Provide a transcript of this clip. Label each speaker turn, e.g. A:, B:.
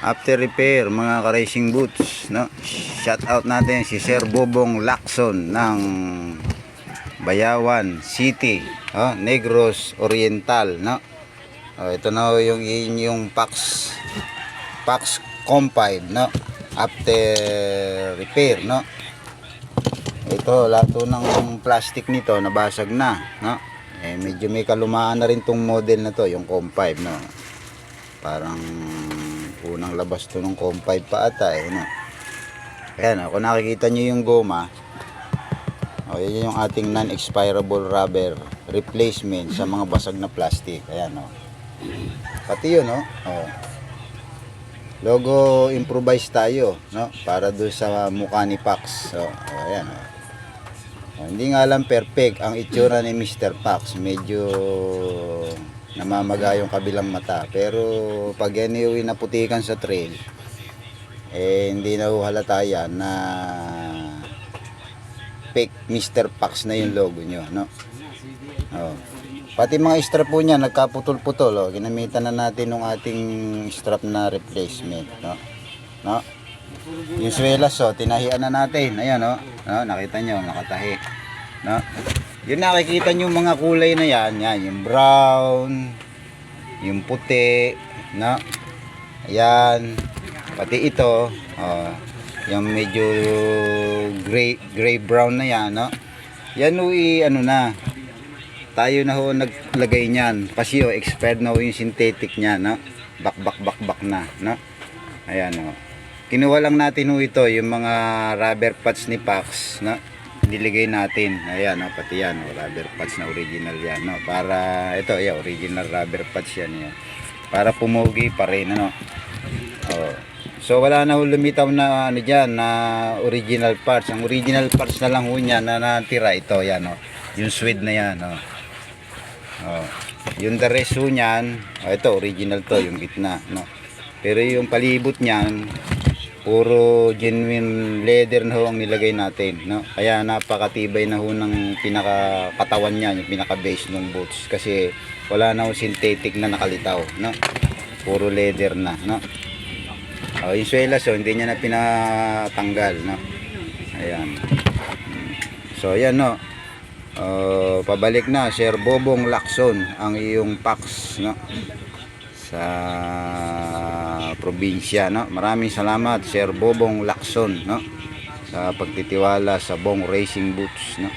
A: After repair mga ka-racing boots, no? Shout out natin si Sir Bobong Lacson ng Bayawan City, Negros Oriental, no? Ito na yung Pax Com5, no? After repair, no? Ito lahat ng plastic nito nabasag na, no? Medyo may kalumaan na rin tong model na to, yung Com5, no? Parang unang labas to ng Com5 pa ata, no? Ayan, kung nakikita nyo yung goma, yan yung ating non-expirable rubber replacement sa mga basag na plastic. Ayan, pati yun, logo improvise tayo, no? Para doon sa mukha ni Pax. Ayan, hindi nga lang perfect ang itsura ni Mr. Pax. Medyo namamaga yung kabilang mata, pero pag yan yung naputikan sa trail, hindi na halata yan na fake Mr. Pax na yung logo nyo, no? Pati mga strap po niya nagkaputol-putol, ginamitan na natin ng ating strap na replacement, no? Yung swelas, tinahian na natin. Ayan, nakita nyo, nakatahi, no? Yung nakikita nyo mga kulay na yan, yung brown, yung puti, no? Ayan, pati ito, yung medyo gray brown na yan, no? Yan tayo na naglagay niyan kasi expired na yung synthetic niya, no? Bak na, no? Ayan, kinuha lang natin ito yung mga rubber pads ni Pax, no? Niligay natin. Ayan, pati yan, rubber pads na original yan, no? Para ito, original rubber pads yan, para pumugi pa rin, ano? So wala na lumitaw na diyan na original parts. Ang original parts na lang niya na natira ito, yan, yung suede na yan, yung the rest niyan, ito original to, yung gitna, no? Pero yung palibot niyan puro genuine leather na ang nilagay natin, no? Kaya napakatibay na ng pinakakatawan niya, yung pinaka base ng boots, kasi wala na synthetic na nakalitaw, no? Puro leather na, no? Yung swelas, hindi niya na pinatanggal, no? Ayan. So ayan, no? Pabalik na Sir Bobong Lacson ang iyong Pax, no? Sa probinsya, no? Maraming salamat Sir Bobong Lacson, no? Sa pagtitiwala sa Bong Racing Boots, no?